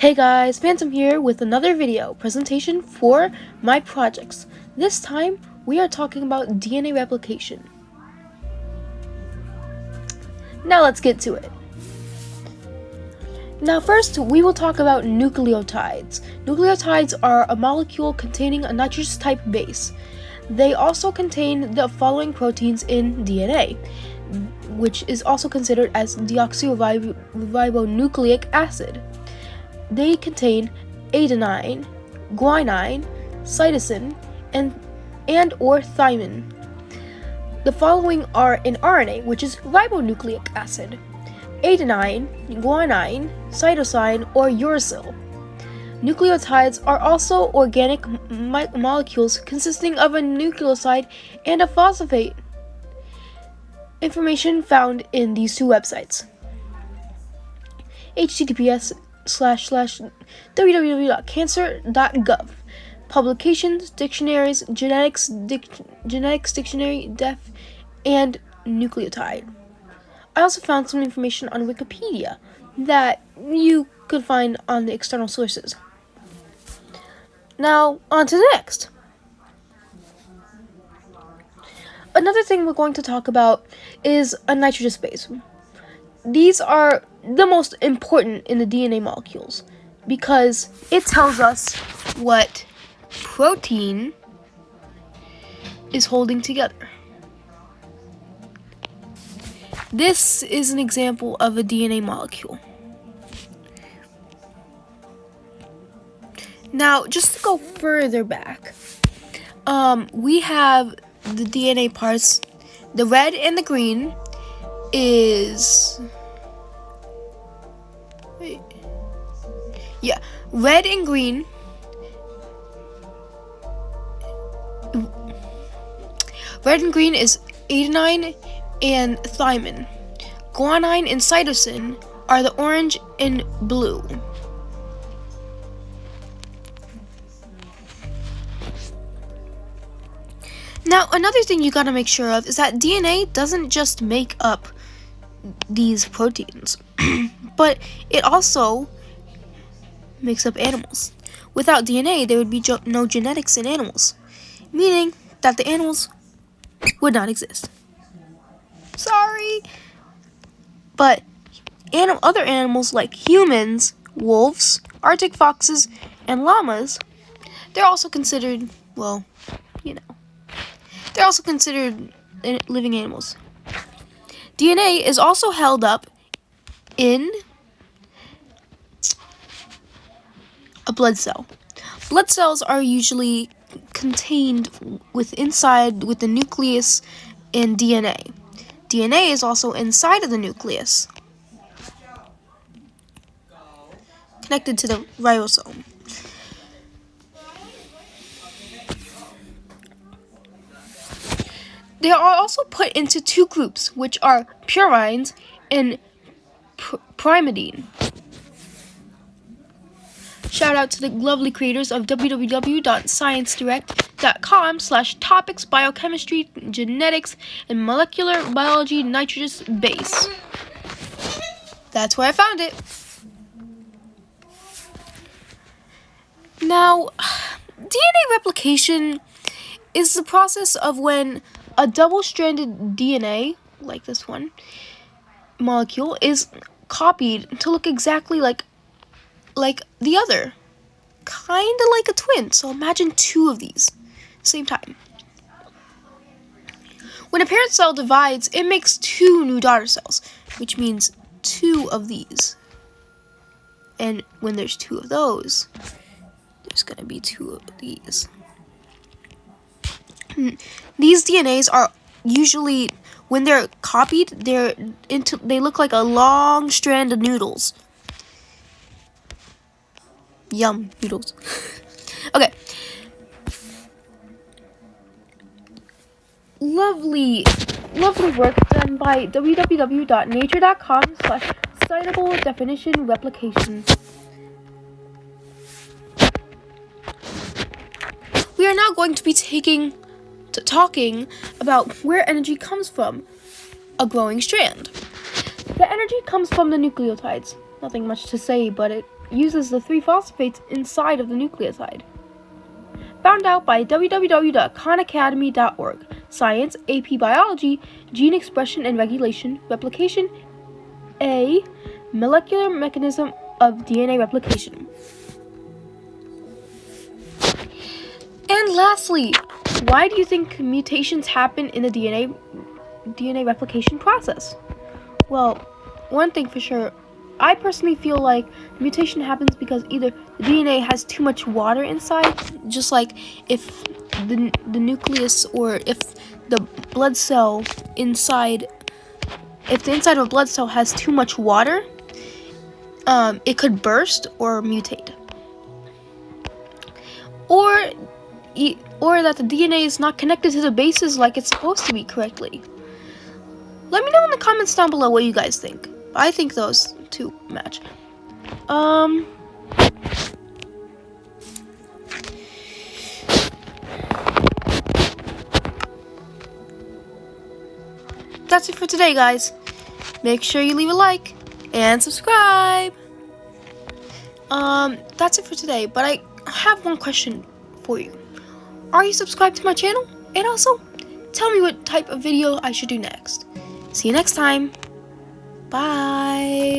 Hey guys, Phantom here with another video presentation for my projects. This time we are talking about DNA replication. Now let's get to it. Now first we will talk about nucleotides. Nucleotides are a molecule containing a nitrous type base. They also contain the following proteins in DNA, which is also considered as deoxyribonucleic acid. They contain adenine, guanine, cytosine, and or thymine. The following are in RNA, which is ribonucleic acid, adenine, guanine, cytosine, or uracil. Nucleotides are also organic molecules consisting of a nucleoside and a phosphate. Information found in these two websites: https://www.cancer.gov, publications, dictionaries, genetics dictionary, def, and nucleotide. I also found some information on Wikipedia that you could find on the external sources. Now, on to the next. Another thing we're going to talk about is a nitrogen base. These are the most important in the DNA molecules because it tells us what protein is holding together. This is an example of a DNA molecule. Now, just to go further back, we have the DNA parts. The red and the green is... red and green. Red and green is adenine and thymine. Guanine and cytosine are the orange and blue. Now, another thing you gotta make sure of is that DNA doesn't just make up these proteins, but it also makes up animals. Without DNA, there would be no genetics in animals, meaning that the animals would not exist. Sorry. But other animals like humans, wolves, Arctic foxes, and llamas, they're also considered, they're also considered living animals. DNA is also held up in a blood cell. Blood cells are usually contained inside the nucleus and DNA. DNA is also inside of the nucleus, connected to the ribosome. They are also put into two groups, which are purines and primidine. Shout out to the lovely creators of www.sciencedirect.com/topics biochemistry, genetics, and molecular biology nitrogen base. That's where I found it. Now, DNA replication is the process of when a double-stranded DNA, like this one, molecule is copied to look exactly like the other. Kind of like a twin. So imagine two of these at the same time. When a parent cell divides, it makes two new daughter cells, which means two of these. And when there's two of those, there's going to be two of these. These DNAs are usually, when they're copied, they look like a long strand of noodles. Yum, noodles. Okay. Lovely work done by www.nature.com/citable definition replication. We are now going to be talking about where energy comes from a growing strand. The energy comes from the nucleotides. Nothing much to say, but it uses the 3 phosphates inside of the nucleotide. Found out by www.khanacademy.org. Science, AP Biology, Gene Expression and Regulation, Replication, A molecular mechanism of DNA replication. And lastly, why do you think mutations happen in the DNA replication process? Well, one thing for sure, I personally feel like mutation happens because either the DNA has too much water inside, just like if the nucleus, or if the blood cell inside, if the inside of a blood cell has too much water, it could burst or mutate. Or that the DNA is not connected to the bases like it's supposed to be correctly. Let me know in the comments down below what you guys think. I think those two match. That's it for today, guys. Make sure you leave a like and subscribe. That's it for today, but I have one question for you. Are you subscribed to my channel? And also, tell me what type of video I should do next. See you next time. Bye.